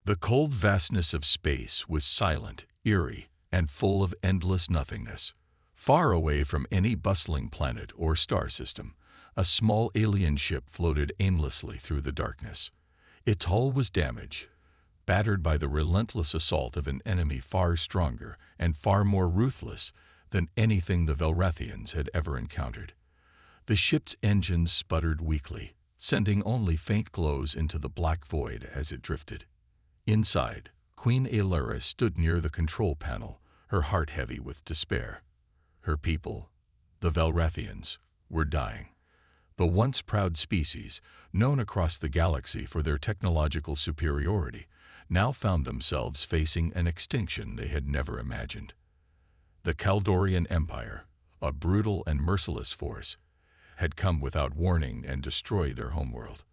The cold vastness of space was silent, eerie, and full of endless nothingness. Far away from any bustling planet or star system, a small alien ship floated aimlessly through the darkness. Its hull was damaged, battered by the relentless assault of an enemy far stronger and far more ruthless than anything the Velrathians had ever encountered. The ship's engines sputtered weakly, sending only faint glows into the black void as it drifted. Inside, Queen Alara stood near the control panel, her heart heavy with despair. Her people, the Velrathians, were dying. The once proud species, known across the galaxy for their technological superiority, now found themselves facing an extinction they had never imagined. The Kaldorian Empire, a brutal and merciless force, had come without warning and destroyed their homeworld.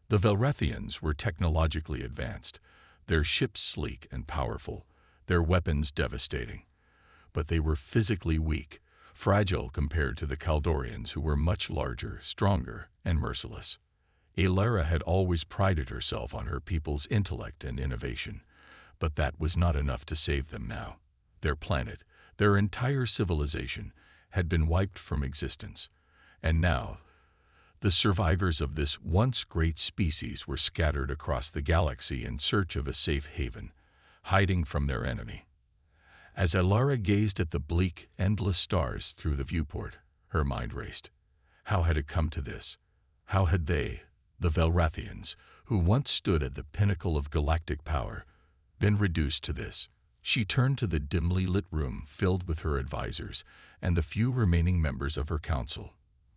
The Velrathians were technologically advanced, their ships sleek and powerful, their weapons devastating. But they were physically weak, fragile compared to the Kaldorians, who were much larger, stronger, and merciless. Alara had always prided herself on her people's intellect and innovation, but that was not enough to save them now. Their planet, their entire civilization, had been wiped from existence, and now the survivors of this once great species were scattered across the galaxy in search of a safe haven, hiding from their enemy. As Alara gazed at the bleak, endless stars through the viewport, her mind raced. How had it come to this? How had they, the Velrathians, who once stood at the pinnacle of galactic power, been reduced to this? She turned to the dimly lit room filled with her advisors and the few remaining members of her council.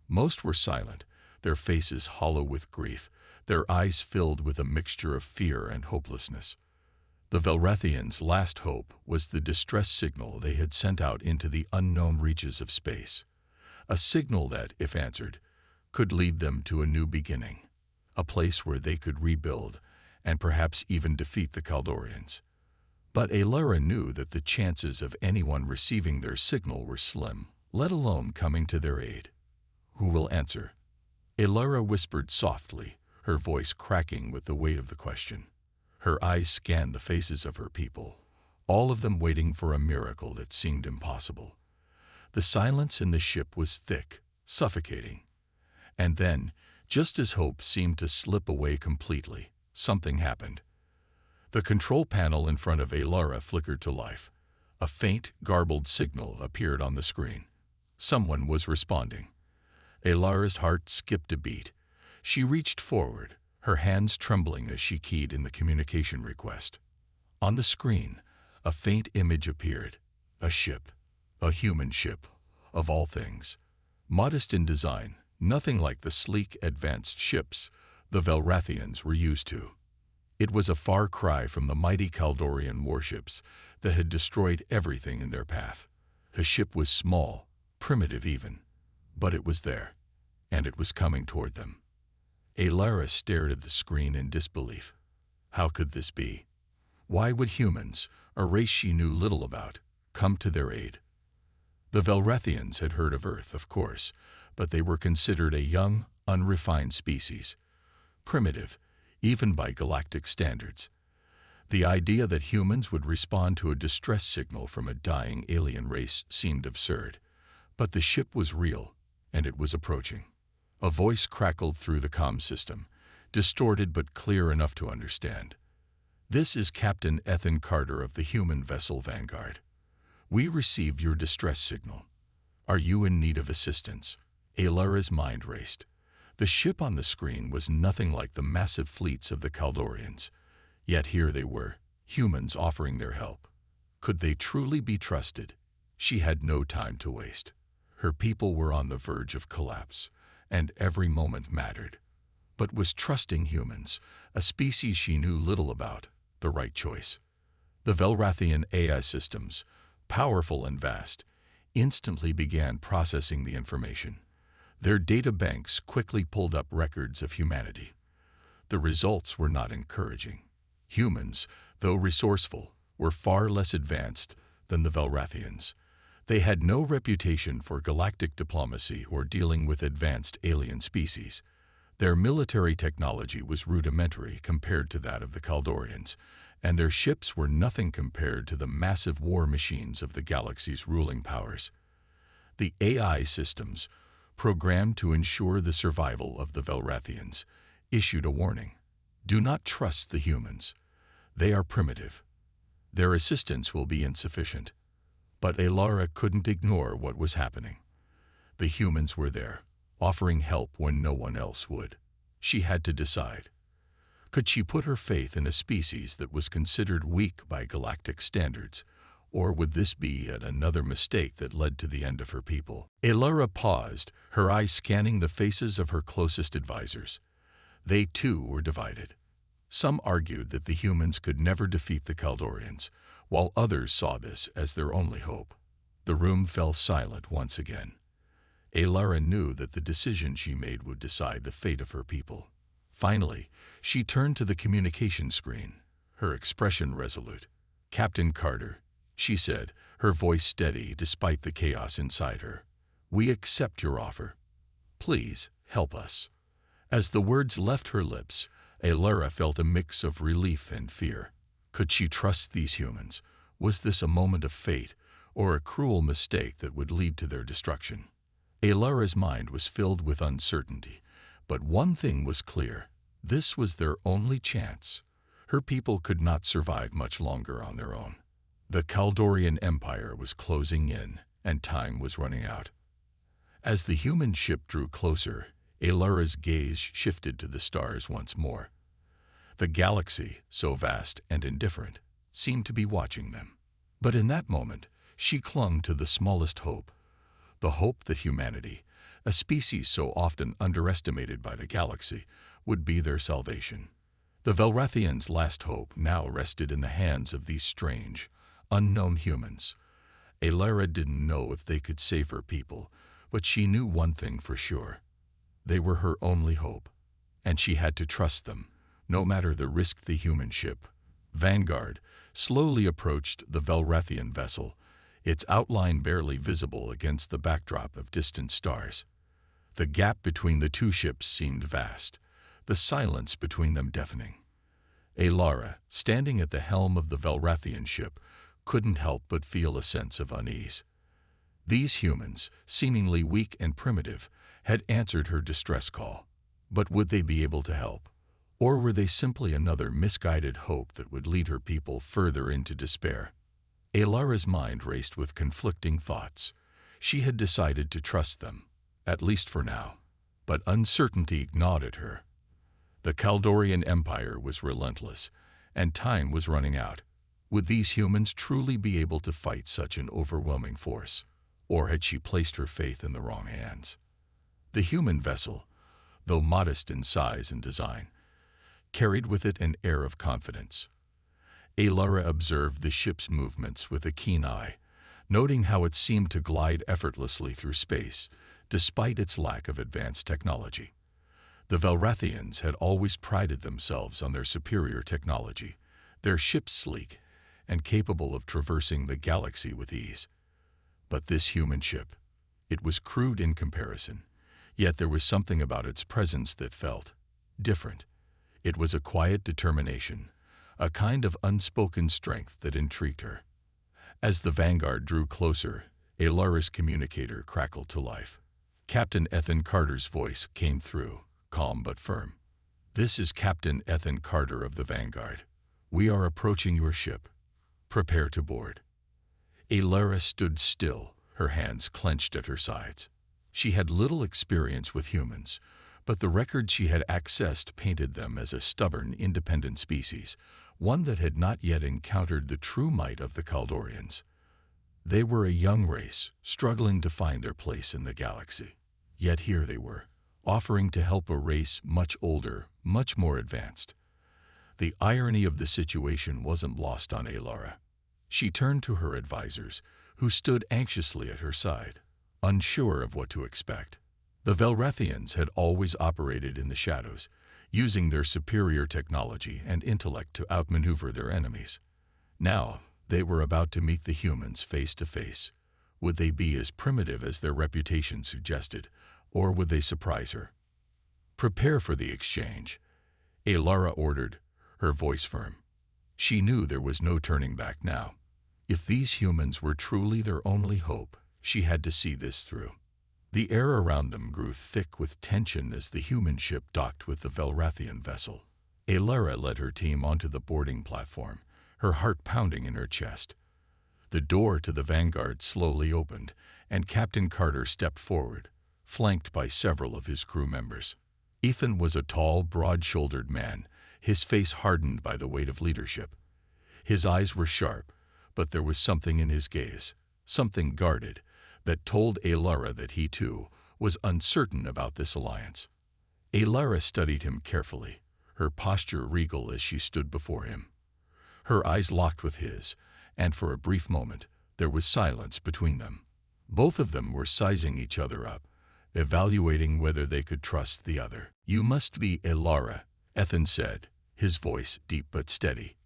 Most were silent, their faces hollow with grief, their eyes filled with a mixture of fear and hopelessness. The Velrathians' last hope was the distress signal they had sent out into the unknown reaches of space. A signal that, if answered, could lead them to a new beginning, a place where they could rebuild and perhaps even defeat the Kaldorians. But Alara knew that the chances of anyone receiving their signal were slim, let alone coming to their aid. Who will answer? Alara whispered softly, her voice cracking with the weight of the question. Her eyes scanned the faces of her people, all of them waiting for a miracle that seemed impossible. The silence in the ship was thick, suffocating. And then, just as hope seemed to slip away completely, something happened. The control panel in front of Alara flickered to life. A faint, garbled signal appeared on the screen. Someone was responding. Alara's heart skipped a beat. She reached forward, her hands trembling as she keyed in the communication request. On the screen, a faint image appeared. A ship. A human ship, of all things. Modest in design, nothing like the sleek, advanced ships the Velrathians were used to. It was a far cry from the mighty Kaldorian warships that had destroyed everything in their path. The ship was small, primitive even, but it was there, and it was coming toward them. Alara stared at the screen in disbelief. How could this be? Why would humans, a race she knew little about, come to their aid? The Velrathians had heard of Earth, of course, but they were considered a young, unrefined species, primitive, even by galactic standards. The idea that humans would respond to a distress signal from a dying alien race seemed absurd. But the ship was real, and it was approaching. A voice crackled through the comm system, distorted but clear enough to understand. This is Captain Ethan Carter of the human vessel Vanguard. We received your distress signal. Are you in need of assistance? Alara's mind raced. The ship on the screen was nothing like the massive fleets of the Kaldorians. Yet here they were, humans offering their help. Could they truly be trusted? She had no time to waste. Her people were on the verge of collapse, and every moment mattered. But was trusting humans, a species she knew little about, the right choice? The Velrathian AI systems, powerful and vast, instantly began processing the information. Their data banks quickly pulled up records of humanity. The results were not encouraging. Humans, though resourceful, were far less advanced than the Velrathians. They had no reputation for galactic diplomacy or dealing with advanced alien species. Their military technology was rudimentary compared to that of the Kaldorians, and their ships were nothing compared to the massive war machines of the galaxy's ruling powers. The AI systems, programmed to ensure the survival of the Velrathians, issued a warning. Do not trust the humans. They are primitive. Their assistance will be insufficient. But Alara couldn't ignore what was happening. The humans were there, offering help when no one else would. She had to decide. Could she put her faith in a species that was considered weak by galactic standards, or would this be yet another mistake that led to the end of her people? Alara paused, her eyes scanning the faces of her closest advisors. They too were divided. Some argued that the humans could never defeat the Kaldorians, while others saw this as their only hope. The room fell silent once again. Alara knew that the decision she made would decide the fate of her people. Finally, she turned to the communication screen, her expression resolute. "Captain Carter," she said, her voice steady despite the chaos inside her. "We accept your offer. Please, help us." As the words left her lips, Alara felt a mix of relief and fear. Could she trust these humans? Was this a moment of fate, or a cruel mistake that would lead to their destruction? Alara's mind was filled with uncertainty, but one thing was clear. This was their only chance. Her people could not survive much longer on their own. The Kaldorian Empire was closing in, and time was running out. As the human ship drew closer, Alara's gaze shifted to the stars once more. The galaxy, so vast and indifferent, seemed to be watching them. But in that moment, she clung to the smallest hope, the hope that humanity, a species so often underestimated by the galaxy, would be their salvation. The Velrathians' last hope now rested in the hands of these strange, unknown humans. Alara didn't know if they could save her people, but she knew one thing for sure. They were her only hope, and she had to trust them, no matter the risk. The human ship, Vanguard, slowly approached the Velrathian vessel, its outline barely visible against the backdrop of distant stars. The gap between the two ships seemed vast, the silence between them deafening. Alara, standing at the helm of the Velrathian ship, couldn't help but feel a sense of unease. These humans, seemingly weak and primitive, had answered her distress call. But would they be able to help? Or were they simply another misguided hope that would lead her people further into despair? Alara's mind raced with conflicting thoughts. She had decided to trust them, at least for now. But uncertainty gnawed at her. The Kaldorian Empire was relentless, and time was running out. Would these humans truly be able to fight such an overwhelming force? Or had she placed her faith in the wrong hands? The human vessel, though modest in size and design, carried with it an air of confidence. Alara observed the ship's movements with a keen eye, noting how it seemed to glide effortlessly through space, despite its lack of advanced technology. The Velrathians had always prided themselves on their superior technology, their ships sleek and capable of traversing the galaxy with ease. But this human ship, it was crude in comparison, yet there was something about its presence that felt different. It was a quiet determination, a kind of unspoken strength that intrigued her. As the Vanguard drew closer, Alara's communicator crackled to life. Captain Ethan Carter's voice came through, calm but firm. "This is Captain Ethan Carter of the Vanguard. We are approaching your ship. Prepare to board." Alara stood still, her hands clenched at her sides. She had little experience with humans, but the record she had accessed painted them as a stubborn, independent species, one that had not yet encountered the true might of the Kaldorians. They were a young race, struggling to find their place in the galaxy. Yet here they were, offering to help a race much older, much more advanced. The irony of the situation wasn't lost on Alara. She turned to her advisors, who stood anxiously at her side, unsure of what to expect. The Velrathians had always operated in the shadows, using their superior technology and intellect to outmaneuver their enemies. Now, they were about to meet the humans face to face. Would they be as primitive as their reputation suggested, or would they surprise her? "Prepare for the exchange," Alara ordered, her voice firm. She knew there was no turning back now. If these humans were truly their only hope, she had to see this through. The air around them grew thick with tension as the human ship docked with the Velrathian vessel. Alara led her team onto the boarding platform, her heart pounding in her chest. The door to the Vanguard slowly opened, and Captain Carter stepped forward, flanked by several of his crew members. Ethan was a tall, broad-shouldered man, his face hardened by the weight of leadership. His eyes were sharp, but there was something in his gaze, something guarded, that told Alara that he, too, was uncertain about this alliance. Alara studied him carefully, her posture regal as she stood before him. Her eyes locked with his, and for a brief moment, there was silence between them. Both of them were sizing each other up, evaluating whether they could trust the other. "You must be Alara," Ethan said, his voice deep but steady.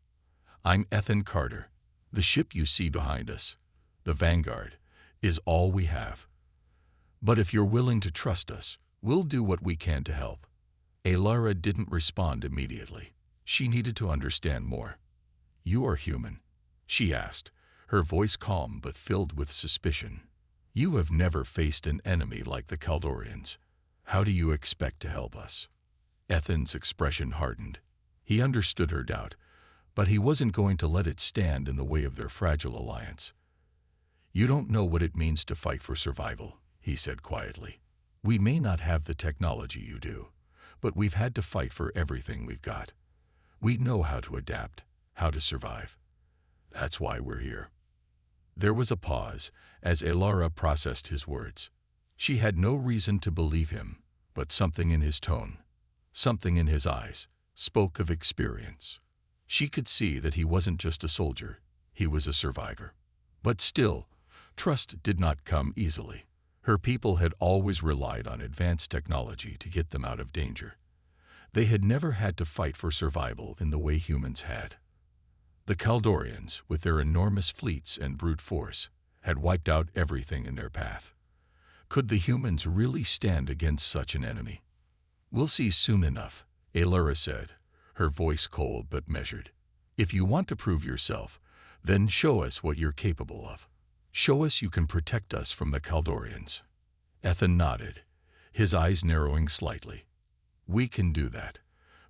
"I'm Ethan Carter. The ship you see behind us, the Vanguard, is all we have. But if you're willing to trust us, we'll do what we can to help." Alara didn't respond immediately. She needed to understand more. "You are human?" she asked, her voice calm but filled with suspicion. "You have never faced an enemy like the Kaldorians. How do you expect to help us?" Ethan's expression hardened. He understood her doubt, but he wasn't going to let it stand in the way of their fragile alliance. "You don't know what it means to fight for survival," he said quietly. "We may not have the technology you do, but we've had to fight for everything we've got. We know how to adapt, how to survive. That's why we're here." There was a pause as Alara processed his words. She had no reason to believe him, but something in his tone, something in his eyes, spoke of experience. She could see that he wasn't just a soldier, he was a survivor. But still, trust did not come easily. Her people had always relied on advanced technology to get them out of danger. They had never had to fight for survival in the way humans had. The Kaldorians, with their enormous fleets and brute force, had wiped out everything in their path. Could the humans really stand against such an enemy? "We'll see soon enough," Alara said, her voice cold but measured. "If you want to prove yourself, then show us what you're capable of. Show us you can protect us from the Kaldorians." Ethan nodded, his eyes narrowing slightly. "We can do that,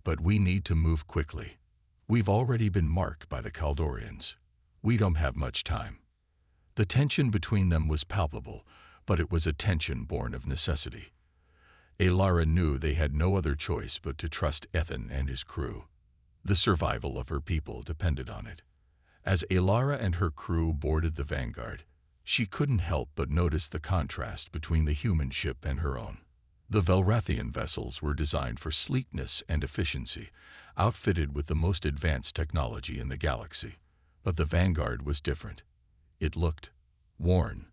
but we need to move quickly. We've already been marked by the Kaldorians. We don't have much time." The tension between them was palpable, but it was a tension born of necessity. Alara knew they had no other choice but to trust Ethan and his crew. The survival of her people depended on it. As Alara and her crew boarded the Vanguard, she couldn't help but notice the contrast between the human ship and her own. The Velrathian vessels were designed for sleekness and efficiency, outfitted with the most advanced technology in the galaxy. But the Vanguard was different. It looked worn.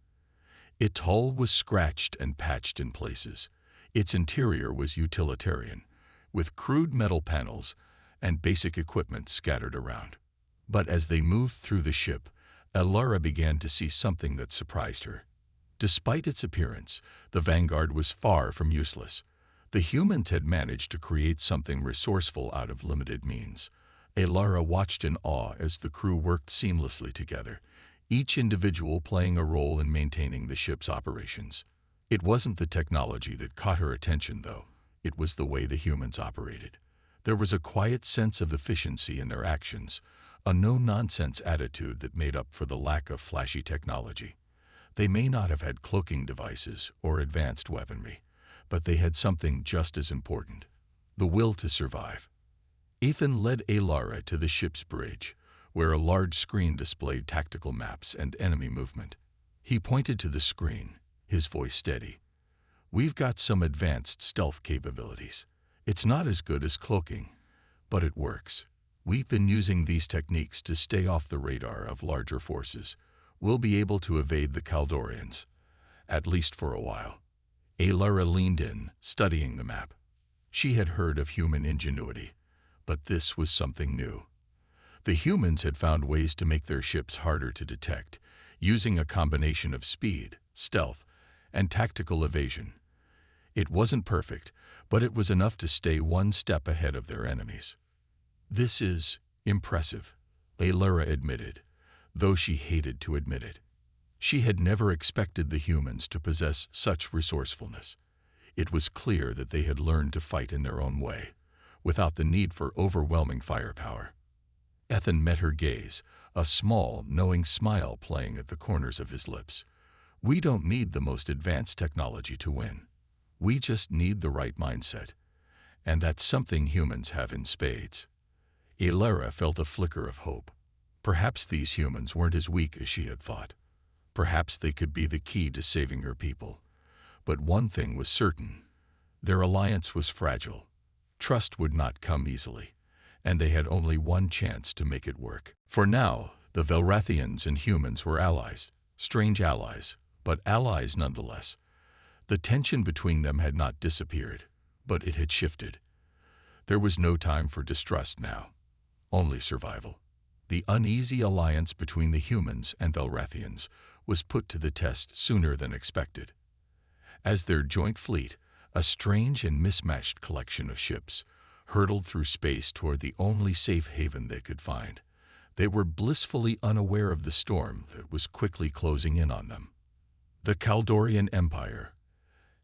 Its hull was scratched and patched in places. Its interior was utilitarian, with crude metal panels and basic equipment scattered around. But as they moved through the ship, Alara began to see something that surprised her. Despite its appearance, the Vanguard was far from useless. The humans had managed to create something resourceful out of limited means. Alara watched in awe as the crew worked seamlessly together, each individual playing a role in maintaining the ship's operations. It wasn't the technology that caught her attention, though. It was the way the humans operated. There was a quiet sense of efficiency in their actions, a no-nonsense attitude that made up for the lack of flashy technology. They may not have had cloaking devices or advanced weaponry, but they had something just as important: the will to survive. Ethan led Alara to the ship's bridge, where a large screen displayed tactical maps and enemy movement. He pointed to the screen, his voice steady. "We've got some advanced stealth capabilities. It's not as good as cloaking, but it works. We've been using these techniques to stay off the radar of larger forces. We'll be able to evade the Kaldorians, at least for a while." Alara leaned in, studying the map. She had heard of human ingenuity, but this was something new. The humans had found ways to make their ships harder to detect, using a combination of speed, stealth, and tactical evasion. It wasn't perfect, but it was enough to stay one step ahead of their enemies. "This is impressive," Alara admitted, though she hated to admit it. She had never expected the humans to possess such resourcefulness. It was clear that they had learned to fight in their own way, without the need for overwhelming firepower. Ethan met her gaze, a small, knowing smile playing at the corners of his lips. We don't need the most advanced technology to win. We just need the right mindset. And that's something humans have in spades. Alara felt a flicker of hope. Perhaps these humans weren't as weak as she had thought. Perhaps they could be the key to saving her people. But one thing was certain. Their alliance was fragile. Trust would not come easily, and they had only one chance to make it work. For now, the Velrathians and humans were allies, strange allies, but allies nonetheless. The tension between them had not disappeared, but it had shifted. There was no time for distrust now, only survival. The uneasy alliance between the humans and Velrathians was put to the test sooner than expected. As their joint fleet, a strange and mismatched collection of ships, hurtled through space toward the only safe haven they could find, they were blissfully unaware of the storm that was quickly closing in on them. The Kaldorian Empire,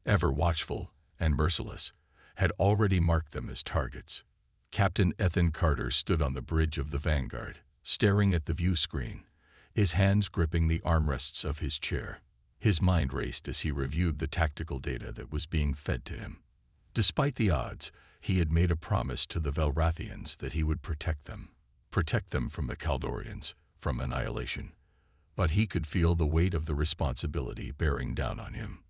ever watchful and merciless, had already marked them as targets. Captain Ethan Carter stood on the bridge of the Vanguard, staring at the view screen, his hands gripping the armrests of his chair. His mind raced as he reviewed the tactical data that was being fed to him. Despite the odds, he had made a promise to the Velrathians that he would protect them from the Kaldorians, from annihilation. But he could feel the weight of the responsibility bearing down on him.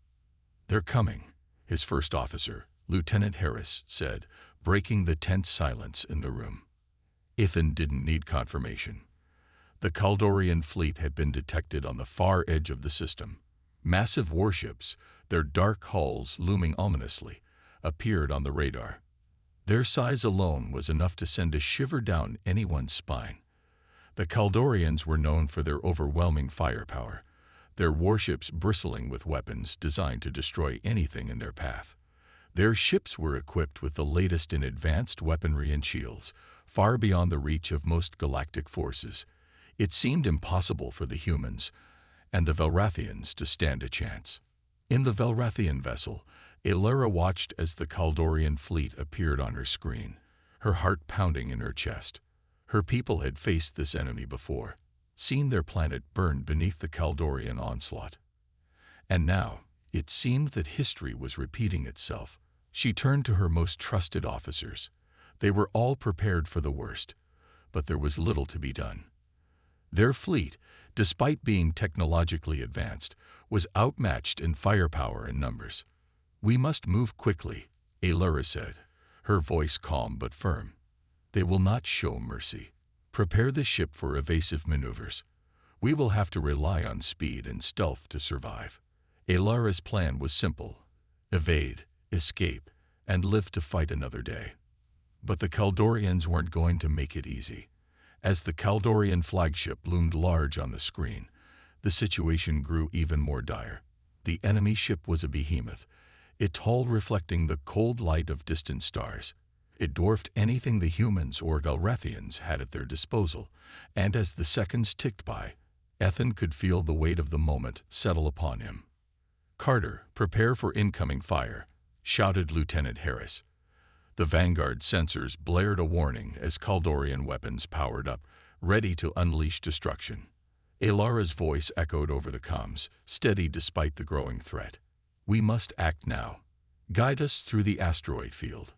"They're coming," his first officer, Lieutenant Harris, said, breaking the tense silence in the room. Ethan didn't need confirmation. The Kaldorian fleet had been detected on the far edge of the system. Massive warships, their dark hulls looming ominously, appeared on the radar. Their size alone was enough to send a shiver down anyone's spine. The Kaldorians were known for their overwhelming firepower, their warships bristling with weapons designed to destroy anything in their path. Their ships were equipped with the latest in advanced weaponry and shields, far beyond the reach of most galactic forces. It seemed impossible for the humans and the Velrathians to stand a chance. In the Velrathian vessel, Alara watched as the Kaldorian fleet appeared on her screen, her heart pounding in her chest. Her people had faced this enemy before, seen their planet burned beneath the Kaldorian onslaught. And now, it seemed that history was repeating itself. She turned to her most trusted officers. They were all prepared for the worst, but there was little to be done. Their fleet, despite being technologically advanced, was outmatched in firepower and numbers. "We must move quickly," Alara said, her voice calm but firm. "They will not show mercy. Prepare the ship for evasive maneuvers. We will have to rely on speed and stealth to survive." Alara's plan was simple: evade, escape, and live to fight another day. But the Kaldorians weren't going to make it easy. As the Kaldorian flagship loomed large on the screen, the situation grew even more dire. The enemy ship was a behemoth, its hull reflecting the cold light of distant stars. It dwarfed anything the humans or Velrathians had at their disposal, and as the seconds ticked by, Ethan could feel the weight of the moment settle upon him. "Carter, prepare for incoming fire," shouted Lieutenant Harris. The Vanguard sensors blared a warning as Kaldorian weapons powered up, ready to unleash destruction. Alara's voice echoed over the comms, steady despite the growing threat. "We must act now. Guide us through the asteroid field.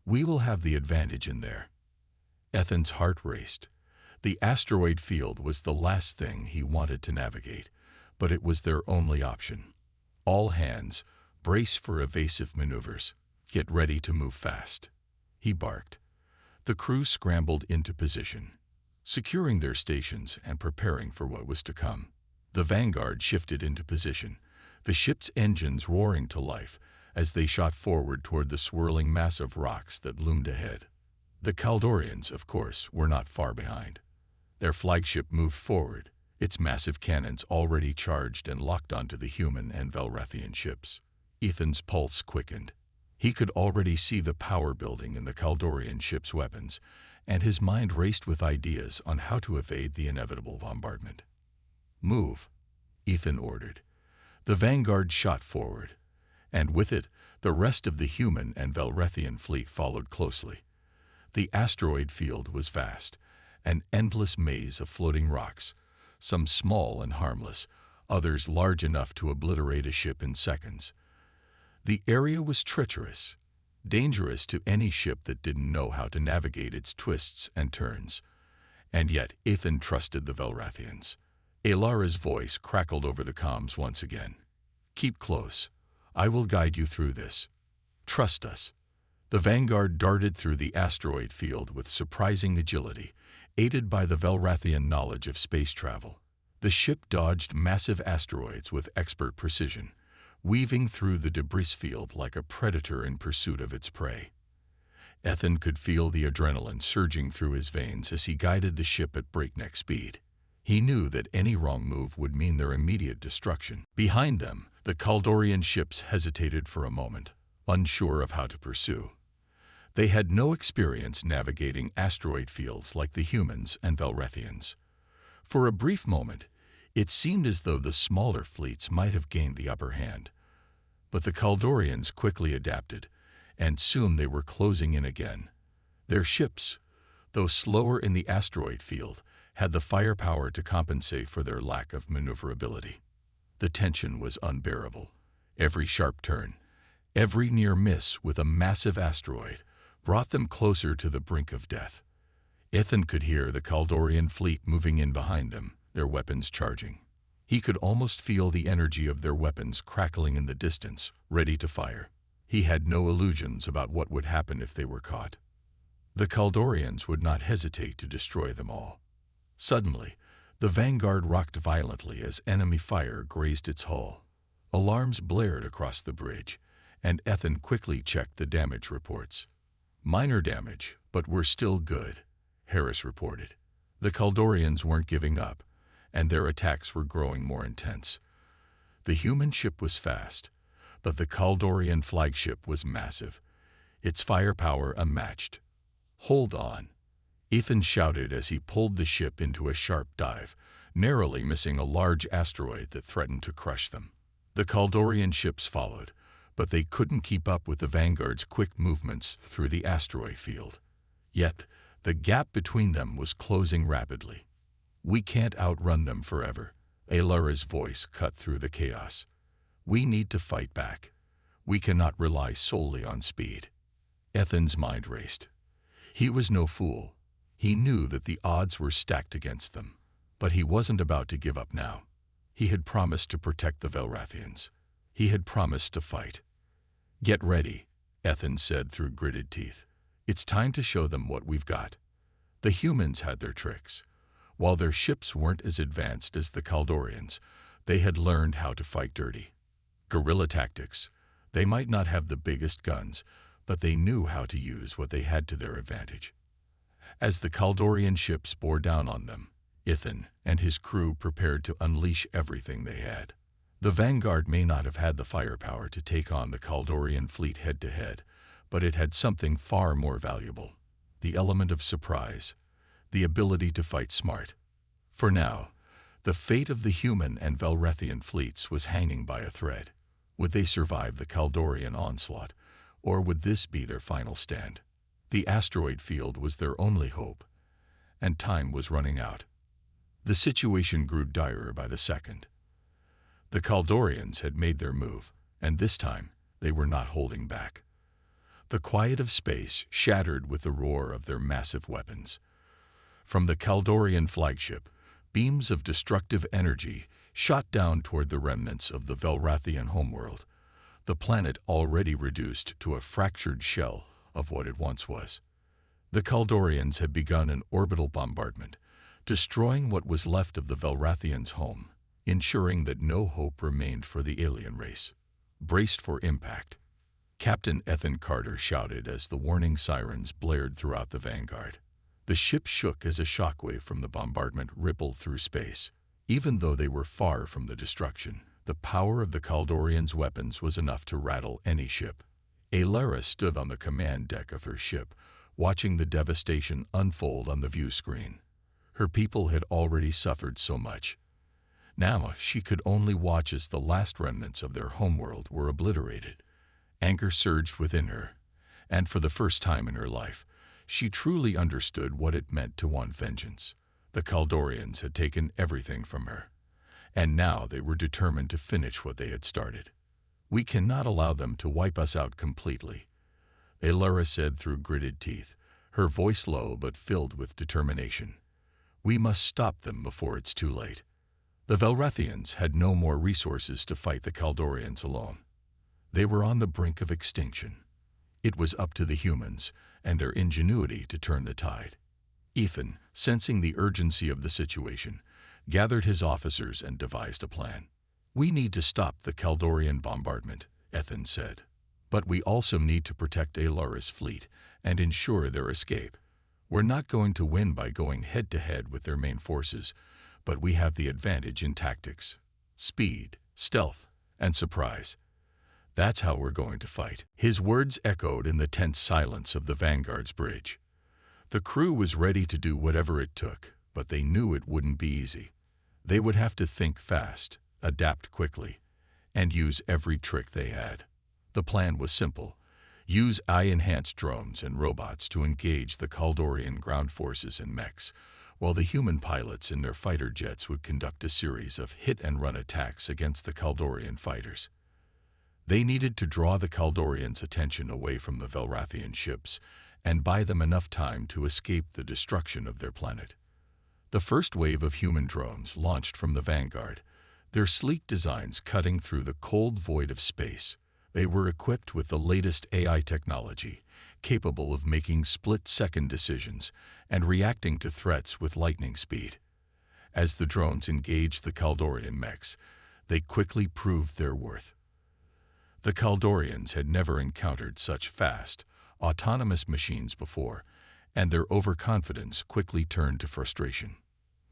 We will have the advantage in there." Ethan's heart raced. The asteroid field was the last thing he wanted to navigate, but it was their only option. "All hands, brace for evasive maneuvers. Get ready to move fast," he barked. The crew scrambled into position, securing their stations and preparing for what was to come. The Vanguard shifted into position, the ship's engines roaring to life as they shot forward toward the swirling mass of rocks that loomed ahead. The Kaldorians, of course, were not far behind. Their flagship moved forward, its massive cannons already charged and locked onto the human and Velrathian ships. Ethan's pulse quickened. He could already see the power building in the Kaldorian ship's weapons, and his mind raced with ideas on how to evade the inevitable bombardment. "Move," Ethan ordered. The vanguard shot forward, and with it, the rest of the human and Velrethian fleet followed closely. The asteroid field was vast, an endless maze of floating rocks, some small and harmless, others large enough to obliterate a ship in seconds. The area was treacherous, dangerous to any ship that didn't know how to navigate its twists and turns. And yet Ethan trusted the Velrethians. Alara's voice crackled over the comms once again. "Keep close. I will guide you through this. Trust us." The vanguard darted through the asteroid field with surprising agility, aided by the Velrethian knowledge of space travel. The ship dodged massive asteroids with expert precision, weaving through the debris field like a predator in pursuit of its prey. Ethan could feel the adrenaline surging through his veins as he guided the ship at breakneck speed. He knew that any wrong move would mean their immediate destruction. Behind them, the Kaldorian ships hesitated for a moment, unsure of how to pursue. They had no experience navigating asteroid fields like the humans and Velrethians. For a brief moment, it seemed as though the smaller fleets might have gained the upper hand. But the Kaldorians quickly adapted, and soon they were closing in again. Their ships, though slower in the asteroid field, had the firepower to compensate for their lack of maneuverability. The tension was unbearable. Every sharp turn, every near miss with a massive asteroid, brought them closer to the brink of death. Ethan could hear the Kaldorian fleet moving in behind them, their weapons charging. He could almost feel the energy of their weapons crackling in the distance, ready to fire. He had no illusions about what would happen if they were caught. The Kaldorians would not hesitate to destroy them all. Suddenly, the vanguard rocked violently as enemy fire grazed its hull. Alarms blared across the bridge, and Ethan quickly checked the damage reports. "Minor damage, but we're still good," Harris reported. The Kaldorians weren't giving up, and their attacks were growing more intense. The human ship was fast, but the Kaldorian flagship was massive, its firepower unmatched. "Hold on," Ethan shouted as he pulled the ship into a sharp dive, narrowly missing a large asteroid that threatened to crush them. The Kaldorian ships followed, but they couldn't keep up with the Vanguard's quick movements through the asteroid field. Yet, the gap between them was closing rapidly. "We can't outrun them forever," Alara's voice cut through the chaos. "We need to fight back. We cannot rely solely on speed." Ethan's mind raced. He was no fool. He knew that the odds were stacked against them, but he wasn't about to give up now. He had promised to protect the Velrethians. He had promised to fight. "Get ready," Ethan said through gritted teeth. "It's time to show them what we've got." The humans had their tricks. While their ships weren't as advanced as the Kaldorians, they had learned how to fight dirty. Guerrilla tactics. They might not have the biggest guns, but they knew how to use what they had to their advantage. As the Kaldorian ships bore down on them, Ethan and his crew prepared to unleash everything they had. The Vanguard may not have had the firepower to take on the Kaldorian fleet head-to-head, but it had something far more valuable: the element of surprise, the ability to fight smart. For now, the fate of the human and Velrethian fleets was hanging by a thread. Would they survive the Kaldorian onslaught, or would this be their final stand? The asteroid field was their only hope, and time was running out. The situation grew direr by the second. The Kaldorians had made their move, and this time they were not holding back. The quiet of space shattered with the roar of their massive weapons. From the Kaldorian flagship, beams of destructive energy shot down toward the remnants of the Velrethian homeworld, the planet already reduced to a fractured shell of what it once was. The Kaldorians had begun an orbital bombardment, destroying what was left of the Velrethians' home, ensuring that no hope remained for the alien race. Braced for impact, Captain Ethan Carter shouted as the warning sirens blared throughout the Vanguard. The ship shook as a shockwave from the bombardment rippled through space. Even though they were far from the destruction, the power of the Kaldorians' weapons was enough to rattle any ship. Alara stood on the command deck of her ship, watching the devastation unfold on the view screen. Her people had already suffered so much. Now she could only watch as the last remnants of their homeworld were obliterated. Anger surged within her, and for the first time in her life, she truly understood what it meant to want vengeance. The Kaldorians had taken everything from her, and now they were determined to finish what they had started. "We cannot allow them to wipe us out completely," Alara said through gritted teeth, her voice low but filled with determination. "We must stop them before it's too late." The Velrathians had no more resources to fight the Kaldorians alone. They were on the brink of extinction. It was up to the humans and their ingenuity to turn the tide. Ethan, sensing the urgency of the situation, gathered his officers and devised a plan. "We need to stop the Kaldorian bombardment," Ethan said. "But we also need to protect Alara's fleet and ensure their escape. We're not going to win by going head-to-head with their main forces, but we have the advantage in tactics, speed, stealth, and surprise. That's how we're going to fight." His words echoed in the tense silence of the Vanguard's bridge. The crew was ready to do whatever it took, but they knew it wouldn't be easy. They would have to think fast, adapt quickly, and use every trick they had. The plan was simple: use AI-enhanced drones and robots to engage the Kaldorian ground forces and mechs, while the human pilots in their fighter jets would conduct a series of hit-and-run attacks against the Kaldorian fighters. They needed to draw the Kaldorians' attention away from the Velrathian ships and buy them enough time to escape the destruction of their planet. The first wave of human drones launched from the Vanguard, their sleek designs cutting through the cold void of space. They were equipped with the latest AI technology, capable of making split-second decisions and reacting to threats with lightning speed. As the drones engaged the Kaldorian mechs, they quickly proved their worth. The Kaldorians had never encountered such fast, autonomous machines before, and their overconfidence quickly turned to frustration.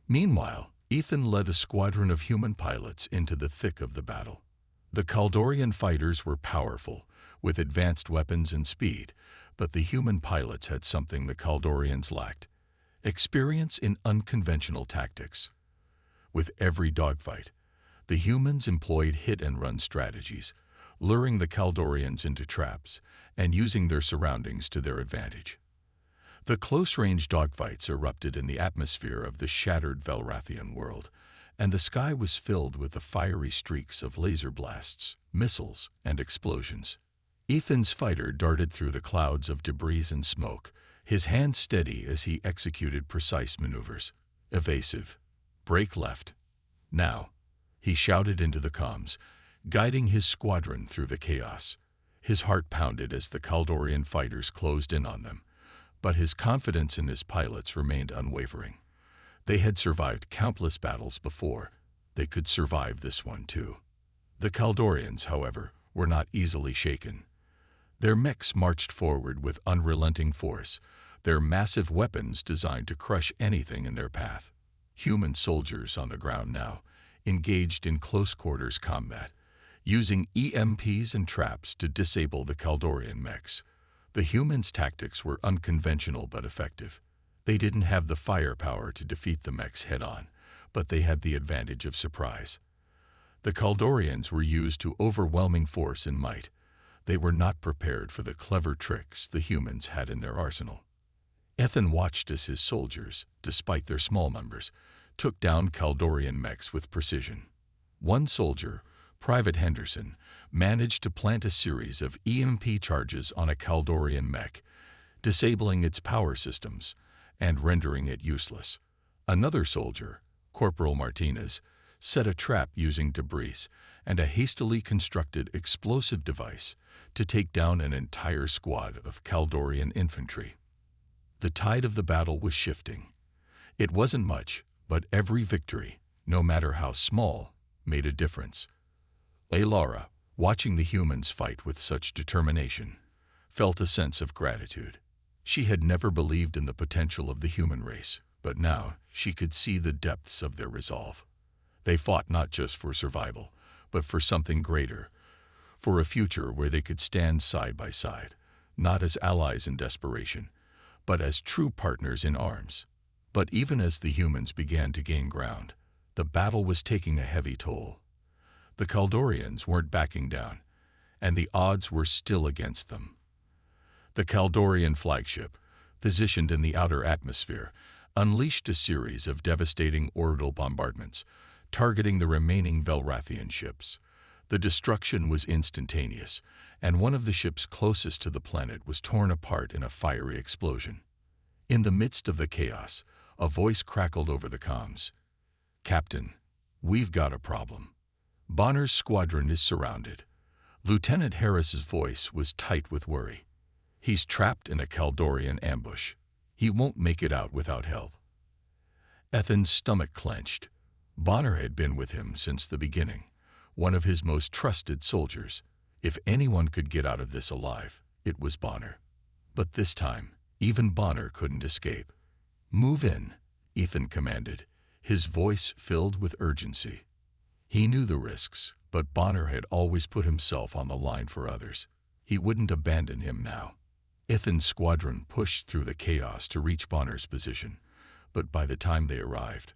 Meanwhile, Ethan led a squadron of human pilots into the thick of the battle. The Kaldorian fighters were powerful, with advanced weapons and speed, but the human pilots had something the Kaldorians lacked: experience in unconventional tactics. With every dogfight, the humans employed hit-and-run strategies, luring the Kaldorians into traps and using their surroundings to their advantage. The close-range dogfights erupted in the atmosphere of the shattered Velrathian world, and the sky was filled with the fiery streaks of laser blasts, missiles, and explosions. Ethan's fighter darted through the clouds of debris and smoke, his hand steady as he executed precise maneuvers. "Evasive. Break left. Now," he shouted into the comms, guiding his squadron through the chaos. His heart pounded as the Kaldorian fighters closed in on them, but his confidence in his pilots remained unwavering. They had survived countless battles before. They could survive this one too. The Kaldorians, however, were not easily shaken. Their mechs marched forward with unrelenting force, their massive weapons designed to crush anything in their path. Human soldiers on the ground now, engaged in close-quarters combat, using EMPs and traps to disable the Kaldorian mechs. The humans' tactics were unconventional but effective. They didn't have the firepower to defeat the mechs head-on, but they had the advantage of surprise. The Kaldorians were used to overwhelming force and might. They were not prepared for the clever tricks the humans had in their arsenal. Ethan watched as his soldiers, despite their small numbers, took down Kaldorian mechs with precision. One soldier, Private Henderson, managed to plant a series of EMP charges on a Kaldorian mech, disabling its power systems and rendering it useless. Another soldier, Corporal Martinez, set a trap using debris and a hastily constructed explosive device to take down an entire squad of Kaldorian infantry. The tide of the battle was shifting. It wasn't much, but every victory, no matter how small, made a difference. Alara, watching the humans fight with such determination, felt a sense of gratitude. She had never believed in the potential of the human race, but now she could see the depths of their resolve. They fought not just for survival, but for something greater, for a future where they could stand side by side, not as allies in desperation, but as true partners in arms. But even as the humans began to gain ground, the battle was taking a heavy toll. The Kaldorians weren't backing down, and the odds were still against them. The Kaldorian flagship, positioned in the outer atmosphere, unleashed a series of devastating orbital bombardments, targeting the remaining Velrathian ships. The destruction was instantaneous, and one of the ships closest to the planet was torn apart in a fiery explosion. In the midst of the chaos, a voice crackled over the comms. "Captain, we've got a problem. Bonner's squadron is surrounded." Lieutenant Harris's voice was tight with worry. "He's trapped in a Kaldorian ambush. He won't make it out without help." Ethan's stomach clenched. Bonner had been with him since the beginning, one of his most trusted soldiers. If anyone could get out of this alive, it was Bonner. But this time, even Bonner couldn't escape. "Move in," Ethan commanded, his voice filled with urgency. He knew the risks, but Bonner had always put himself on the line for others. He wouldn't abandon him now. Ethan's squadron pushed through the chaos to reach Bonner's position, but by the time they arrived,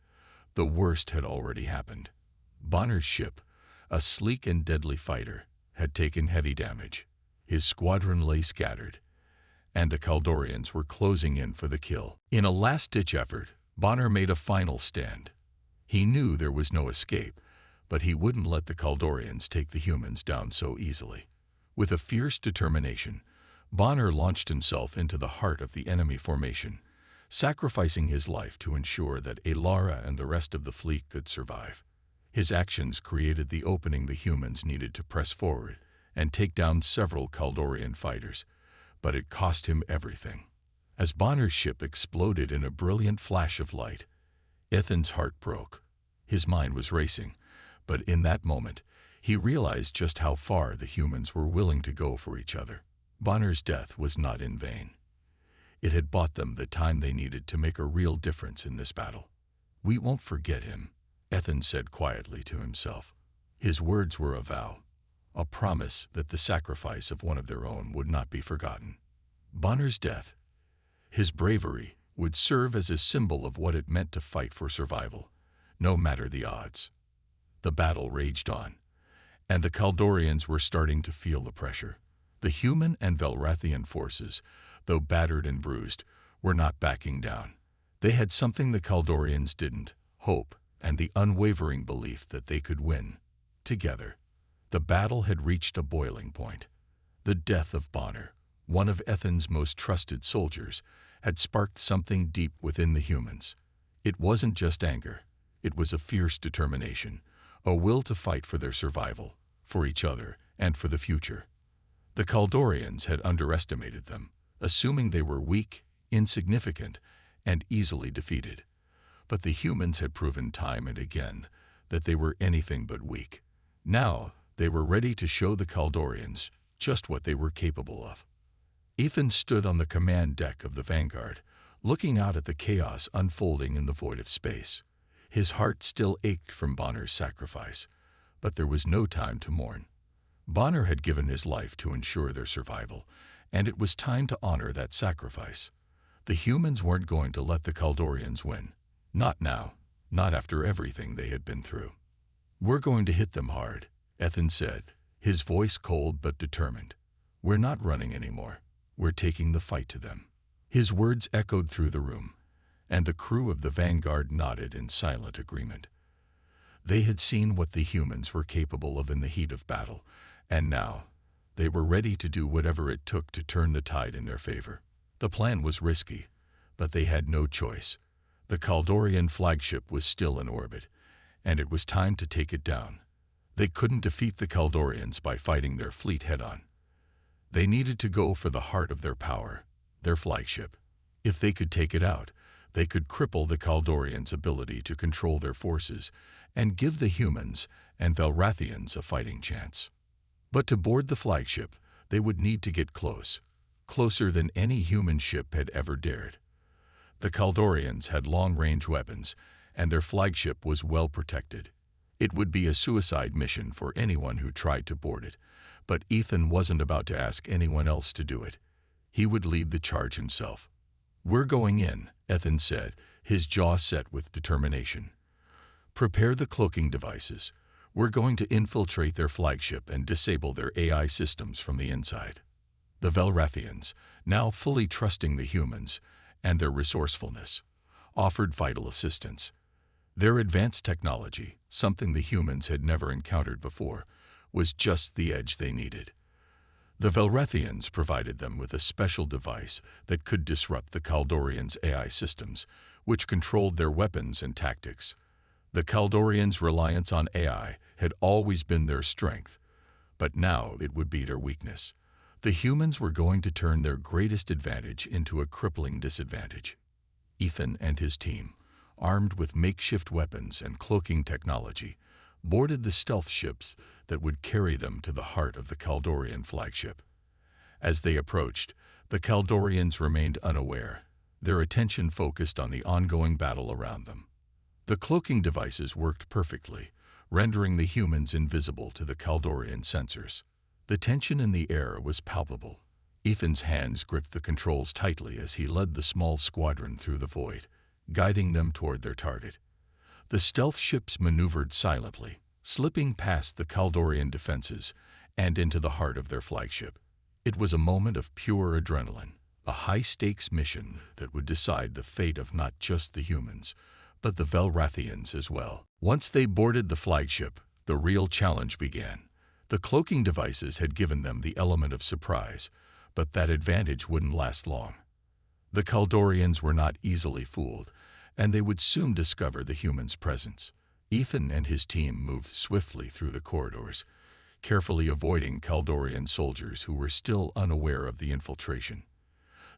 the worst had already happened. Bonner's ship, a sleek and deadly fighter, had taken heavy damage. His squadron lay scattered, and the Kaldorians were closing in for the kill. In a last-ditch effort, Bonner made a final stand. He knew there was no escape, but he wouldn't let the Kaldorians take the humans down so easily. With a fierce determination, Bonner launched himself into the heart of the enemy formation, sacrificing his life to ensure that Alara and the rest of the fleet could survive. His actions created the opening the humans needed to press forward and take down several Kaldorian fighters, but it cost him everything. As Bonner's ship exploded in a brilliant flash of light, Ethan's heart broke. His mind was racing, but in that moment, he realized just how far the humans were willing to go for each other. Bonner's death was not in vain. It had bought them the time they needed to make a real difference in this battle. "We won't forget him," Ethan said quietly to himself. His words were a vow, a promise that the sacrifice of one of their own would not be forgotten. Bonner's death, his bravery, would serve as a symbol of what it meant to fight for survival, no matter the odds. The battle raged on, and the Kaldorians were starting to feel the pressure. The human and Velrathian forces, though battered and bruised, were not backing down. They had something the Kaldorians didn't: hope and the unwavering belief that they could win. Together, the battle had reached a boiling point. The death of Bonner, one of Ethan's most trusted soldiers, had sparked something deep within the humans. It wasn't just anger. It was a fierce determination, a will to fight for their survival, for each other, and for the future. The Kaldorians had underestimated them, assuming they were weak, insignificant, and easily defeated. But the humans had proven time and again that they were anything but weak. Now, they were ready to show the Kaldorians just what they were capable of. Ethan stood on the command deck of the Vanguard, looking out at the chaos unfolding in the void of space. His heart still ached from Bonner's sacrifice, but there was no time to mourn. Bonner had given his life to ensure their survival, and it was time to honor that sacrifice. The humans weren't going to let the Kaldorians win. Not now, not after everything they had been through. "We're going to hit them hard," Ethan said, his voice cold but determined. "We're not running anymore. We're taking the fight to them." His words echoed through the room, and the crew of the Vanguard nodded in silent agreement. They had seen what the humans were capable of in the heat of battle, and now they were ready to do whatever it took to turn the tide in their favor. The plan was risky, but they had no choice. The Kaldorian flagship was still in orbit, and it was time to take it down. They couldn't defeat the Kaldorians by fighting their fleet head-on. They needed to go for the heart of their power, their flagship. If they could take it out, they could cripple the Kaldorians' ability to control their forces and give the humans and Velrathians a fighting chance. But to board the flagship, they would need to get close, closer than any human ship had ever dared. The Kaldorians had long-range weapons, and their flagship was well protected. It would be a suicide mission for anyone who tried to board it, but Ethan wasn't about to ask anyone else to do it. He would lead the charge himself. "We're going in," Ethan said, his jaw set with determination. "Prepare the cloaking devices. We're going to infiltrate their flagship and disable their AI systems from the inside." The Velrathians, now fully trusting the humans and their resourcefulness, offered vital assistance. Their advanced technology, something the humans had never encountered before, was just the edge they needed. The Velrathians provided them with a special device that could disrupt the Kaldorians' AI systems, which controlled their weapons and tactics. The Kaldorians' reliance on AI had always been their strength, but now it would be their weakness. The humans were going to turn their greatest advantage into a crippling disadvantage. Ethan and his team, armed with makeshift weapons and cloaking technology, boarded the stealth ships that would carry them to the heart of the Kaldorian flagship. As they approached, the Kaldorians remained unaware, their attention focused on the ongoing battle around them. The cloaking devices worked perfectly, rendering the humans invisible to the Kaldorian sensors. The tension in the air was palpable. Ethan's hands gripped the controls tightly as he led the small squadron through the void, guiding them toward their target. The stealth ships maneuvered silently, slipping past the Kaldorian defenses and into the heart of their flagship. It was a moment of pure adrenaline, a high-stakes mission that would decide the fate of not just the humans, but the Velrathians as well. Once they boarded the flagship, the real challenge began. The cloaking devices had given them the element of surprise, but that advantage wouldn't last long. The Kaldorians were not easily fooled, and they would soon discover the humans' presence. Ethan and his team moved swiftly through the corridors, carefully avoiding Kaldorian soldiers who were still unaware of the infiltration.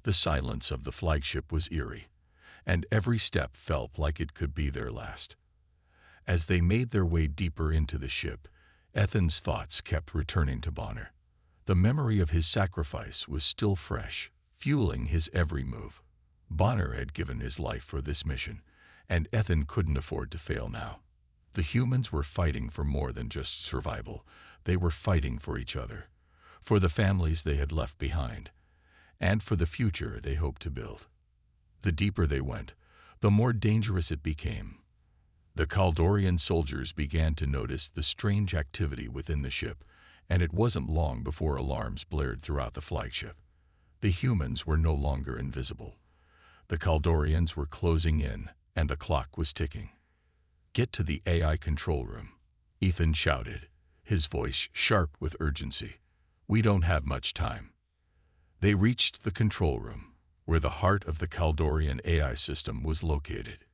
The silence of the flagship was eerie, and every step felt like it could be their last. As they made their way deeper into the ship, Ethan's thoughts kept returning to Bonner. The memory of his sacrifice was still fresh, fueling his every move. Bonner had given his life for this mission, and Ethan couldn't afford to fail now. The humans were fighting for more than just survival. They were fighting for each other, for the families they had left behind, and for the future they hoped to build. The deeper they went, the more dangerous it became. The Kaldorian soldiers began to notice the strange activity within the ship, and it wasn't long before alarms blared throughout the flagship. The humans were no longer invisible. The Kaldorians were closing in, and the clock was ticking. "Get to the AI control room," Ethan shouted, his voice sharp with urgency. "We don't have much time." They reached the control room, where the heart of the Kaldorian AI system was located.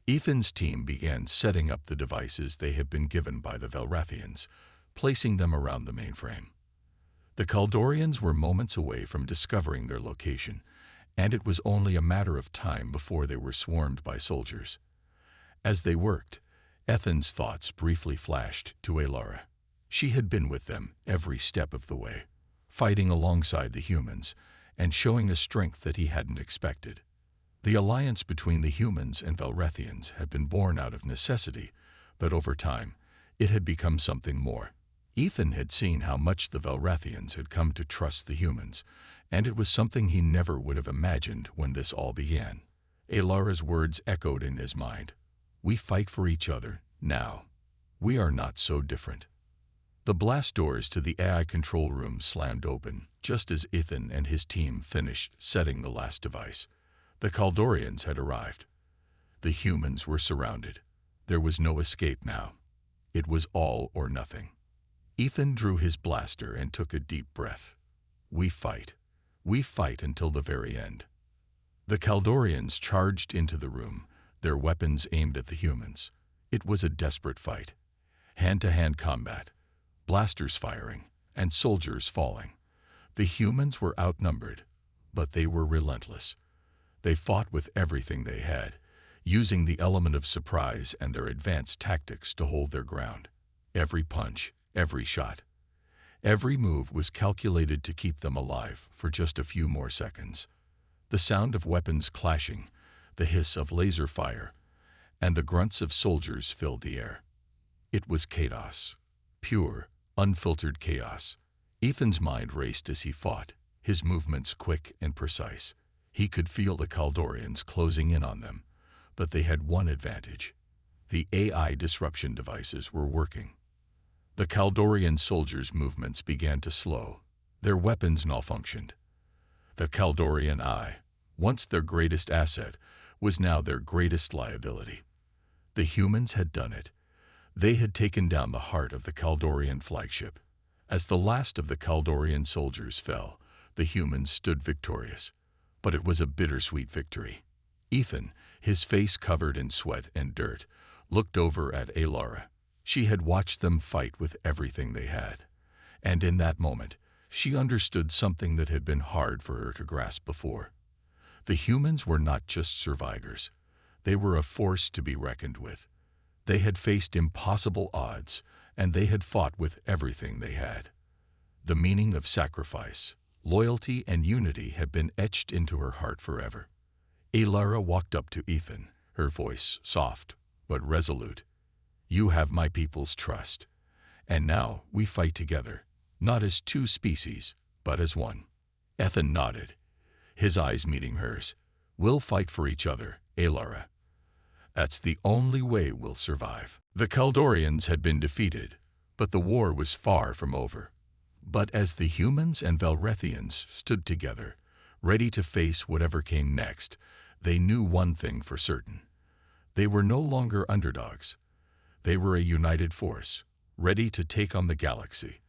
Ethan's team began setting up the devices they had been given by the Velrathians, placing them around the mainframe. The Kaldorians were moments away from discovering their location, and it was only a matter of time before they were swarmed by soldiers. As they worked, Ethan's thoughts briefly flashed to Alara. She had been with them every step of the way, fighting alongside the humans and showing a strength that he hadn't expected. The alliance between the humans and Velrathians had been born out of necessity, but over time, it had become something more. Ethan had seen how much the Velrathians had come to trust the humans, and it was something he never would have imagined when this all began. Alara's words echoed in his mind. "We fight for each other, now. We are not so different." The blast doors to the AI control room slammed open, just as Ethan and his team finished setting the last device. The Kaldorians had arrived. The humans were surrounded. There was no escape now. It was all or nothing. Ethan drew his blaster and took a deep breath. "We fight. We fight until the very end." The Kaldorians charged into the room, their weapons aimed at the humans. It was a desperate fight. Hand-to-hand combat, blasters firing, and soldiers falling. The humans were outnumbered, but they were relentless. They fought with everything they had, using the element of surprise and their advanced tactics to hold their ground. Every punch, every shot, every move was calculated to keep them alive for just a few more seconds. The sound of weapons clashing, the hiss of laser fire, and the grunts of soldiers filled the air. It was chaos, pure, unfiltered chaos. Ethan's mind raced as he fought, his movements quick and precise. He could feel the Kaldorians closing in on them, but they had one advantage. The AI disruption devices were working. The Kaldorian soldiers' movements began to slow. Their weapons malfunctioned. The Kaldorian eye, once their greatest asset, was now their greatest liability. The humans had done it. They had taken down the heart of the Kaldorian flagship. As the last of the Kaldorian soldiers fell, the humans stood victorious. But it was a bittersweet victory. Ethan, his face covered in sweat and dirt, looked over at Alara. She had watched them fight with everything they had. And in that moment, she understood something that had been hard for her to grasp before. The humans were not just survivors. They were a force to be reckoned with. They had faced impossible odds, and they had fought with everything they had. The meaning of sacrifice, loyalty, and unity had been etched into her heart forever. Alara walked up to Ethan, her voice soft but resolute. "You have my people's trust. And now we fight together, not as two species, but as one." Ethan nodded, his eyes meeting hers. "We'll fight for each other, Alara. That's the only way we'll survive." The Kaldorians had been defeated, but the war was far from over. But as the humans and Velrethians stood together, ready to face whatever came next, they knew one thing for certain. They were no longer underdogs. They were a united force, ready to take on the galaxy.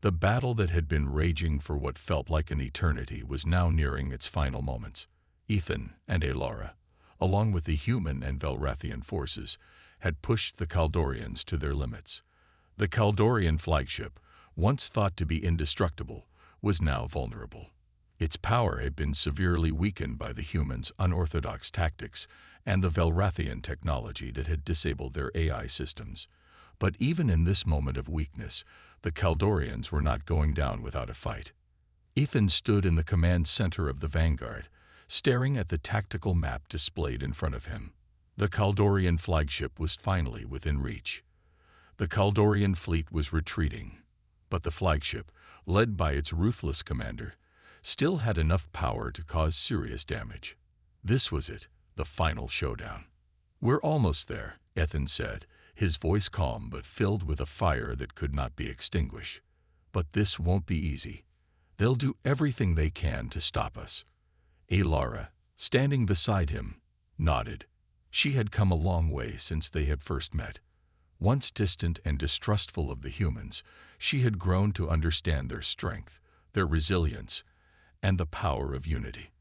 The battle that had been raging for what felt like an eternity was now nearing its final moments. Ethan and Alara, along with the human and Velrethian forces, had pushed the Kaldorians to their limits. The Kaldorian flagship, once thought to be indestructible, was now vulnerable. Its power had been severely weakened by the humans' unorthodox tactics and the Velrethian technology that had disabled their AI systems. But even in this moment of weakness, the Kaldorians were not going down without a fight. Ethan stood in the command center of the vanguard, staring at the tactical map displayed in front of him. The Kaldorian flagship was finally within reach. The Kaldorian fleet was retreating, but the flagship, led by its ruthless commander, still had enough power to cause serious damage. This was it, the final showdown. "We're almost there," Ethan said, his voice calm but filled with a fire that could not be extinguished. "But this won't be easy. They'll do everything they can to stop us." Alara, standing beside him, nodded. She had come a long way since they had first met. Once distant and distrustful of the humans, she had grown to understand their strength, their resilience, and the power of unity.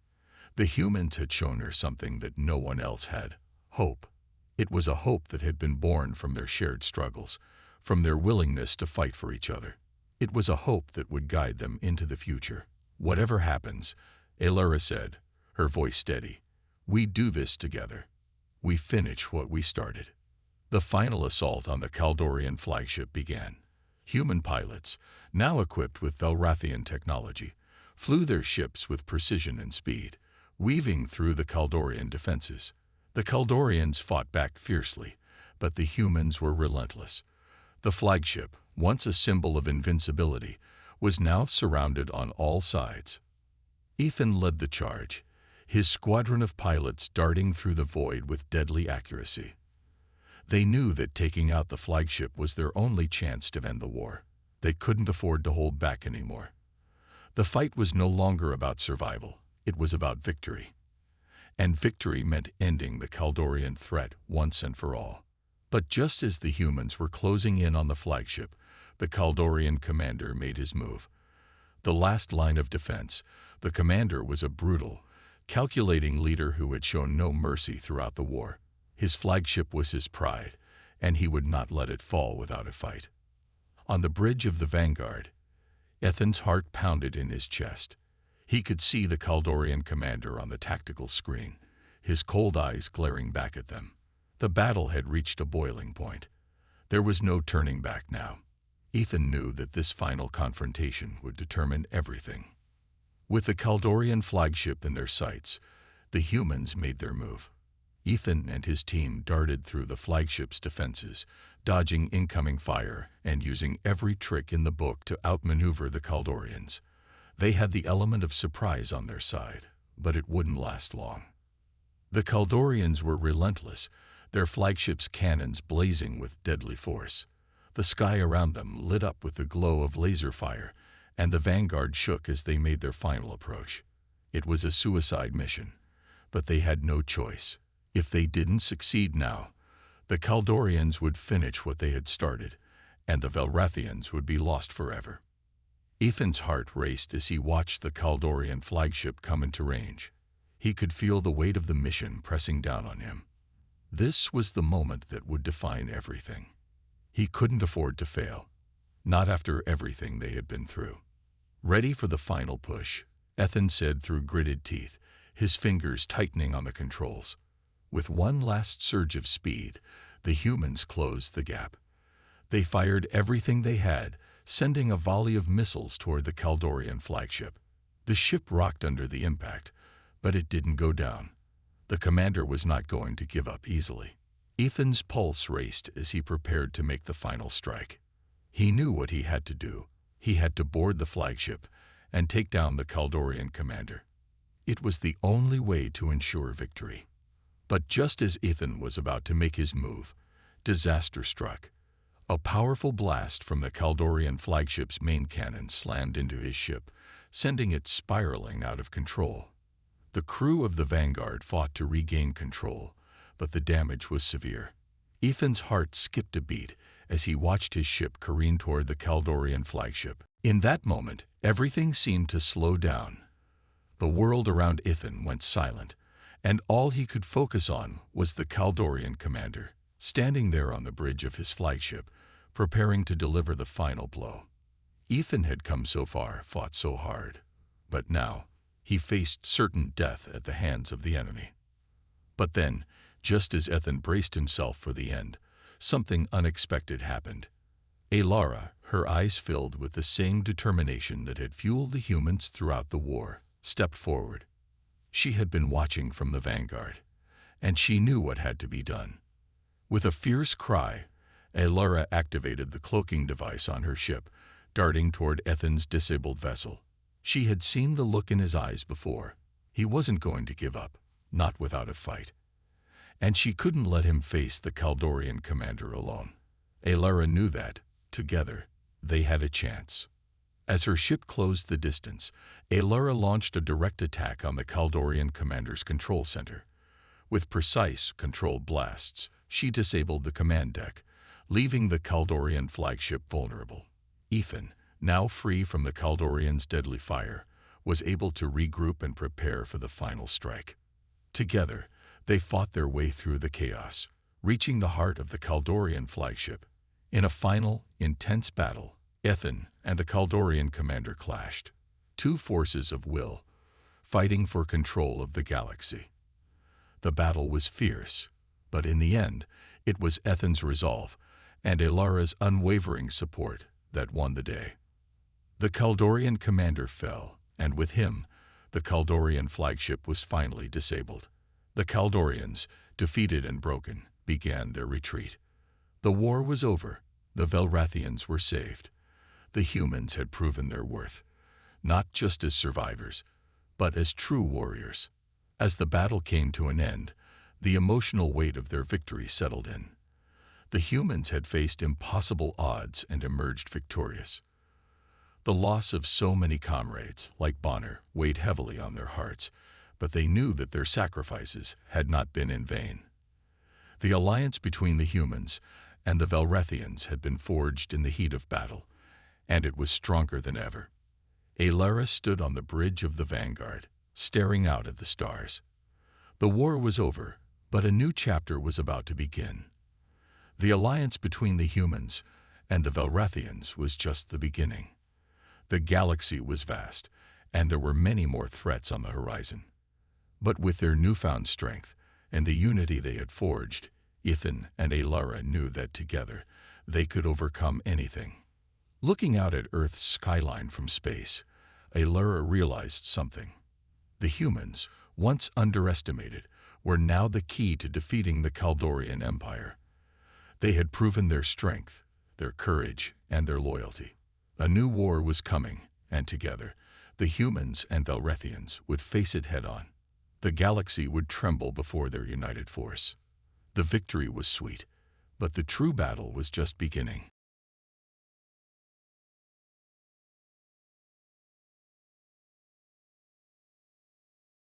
The humans had shown her something that no one else had: hope. It was a hope that had been born from their shared struggles, from their willingness to fight for each other. It was a hope that would guide them into the future. "Whatever happens," Alara said, her voice steady, "we do this together. We finish what we started." The final assault on the Kaldorian flagship began. Human pilots, now equipped with Velrethian technology, flew their ships with precision and speed, weaving through the Kaldorian defenses. The Kaldorians fought back fiercely, but the humans were relentless. The flagship, once a symbol of invincibility, was now surrounded on all sides. Ethan led the charge, his squadron of pilots darting through the void with deadly accuracy. They knew that taking out the flagship was their only chance to end the war. They couldn't afford to hold back anymore. The fight was no longer about survival, it was about victory. And victory meant ending the Kaldorian threat once and for all. But just as the humans were closing in on the flagship, the Kaldorian commander made his move. The last line of defense, the commander was a brutal, calculating leader who had shown no mercy throughout the war. His flagship was his pride, and he would not let it fall without a fight. On the bridge of the vanguard, Ethan's heart pounded in his chest. He could see the Kaldorian commander on the tactical screen, his cold eyes glaring back at them. The battle had reached a boiling point. There was no turning back now. Ethan knew that this final confrontation would determine everything. With the Kaldorian flagship in their sights, the humans made their move. Ethan and his team darted through the flagship's defenses, dodging incoming fire and using every trick in the book to outmaneuver the Kaldorians. They had the element of surprise on their side, but it wouldn't last long. The Kaldorians were relentless, their flagship's cannons blazing with deadly force. The sky around them lit up with the glow of laser fire, and the vanguard shook as they made their final approach. It was a suicide mission, but they had no choice. If they didn't succeed now, the Kaldorians would finish what they had started, and the Velrathians would be lost forever. Ethan's heart raced as he watched the Kaldorian flagship come into range. He could feel the weight of the mission pressing down on him. This was the moment that would define everything. He couldn't afford to fail, not after everything they had been through. Ready for the final push, Ethan said through gritted teeth, his fingers tightening on the controls. With one last surge of speed, the humans closed the gap. They fired everything they had, sending a volley of missiles toward the Kaldorian flagship. The ship rocked under the impact, but it didn't go down. The commander was not going to give up easily. Ethan's pulse raced as he prepared to make the final strike. He knew what he had to do. He had to board the flagship and take down the Kaldorian commander. It was the only way to ensure victory. But just as Ethan was about to make his move, disaster struck. A powerful blast from the Kaldorian flagship's main cannon slammed into his ship, sending it spiraling out of control. The crew of the Vanguard fought to regain control, but the damage was severe. Ethan's heart skipped a beat as he watched his ship careen toward the Kaldorian flagship. In that moment, everything seemed to slow down. The world around Ethan went silent, and all he could focus on was the Kaldorian commander, standing there on the bridge of his flagship, preparing to deliver the final blow. Ethan had come so far, fought so hard, but now he faced certain death at the hands of the enemy. But then, just as Ethan braced himself for the end, something unexpected happened. Alara, her eyes filled with the same determination that had fueled the humans throughout the war, stepped forward. She had been watching from the vanguard, and she knew what had to be done. With a fierce cry, Alara activated the cloaking device on her ship, darting toward Ethan's disabled vessel. She had seen the look in his eyes before. He wasn't going to give up, not without a fight. And she couldn't let him face the Kaldorian commander alone. Alara knew that, together, they had a chance. As her ship closed the distance, Alara launched a direct attack on the Kaldorian commander's control center. With precise, controlled blasts, she disabled the command deck, leaving the Kaldorian flagship vulnerable. Ethan, now free from the Kaldorians' deadly fire, was able to regroup and prepare for the final strike. Together, they fought their way through the chaos, reaching the heart of the Kaldorian flagship. In a final, intense battle, Ethan and the Kaldorian commander clashed, two forces of will, fighting for control of the galaxy. The battle was fierce, but in the end, it was Ethan's resolve and Alara's unwavering support that won the day. The Kaldorian commander fell, and with him, the Kaldorian flagship was finally disabled. The Kaldorians, defeated and broken, began their retreat. The war was over. The Velrathians were saved. The humans had proven their worth, not just as survivors, but as true warriors. As the battle came to an end, the emotional weight of their victory settled in. The humans had faced impossible odds and emerged victorious. The loss of so many comrades, like Bonner, weighed heavily on their hearts, but they knew that their sacrifices had not been in vain. The alliance between the humans and the Velrathians had been forged in the heat of battle, and it was stronger than ever. Alara stood on the bridge of the Vanguard, staring out at the stars. The war was over, but a new chapter was about to begin. The alliance between the humans and the Velrathians was just the beginning. The galaxy was vast, and there were many more threats on the horizon. But with their newfound strength and the unity they had forged, Ethan and Alara knew that together they could overcome anything. Looking out at Earth's skyline from space, Alara realized something. The humans, once underestimated, were now the key to defeating the Kaldorian Empire. They had proven their strength, their courage, and their loyalty. A new war was coming, and together, The humans and Velrethians would face it head-on. The galaxy would tremble before their united force. The victory was sweet, but the true battle was just beginning.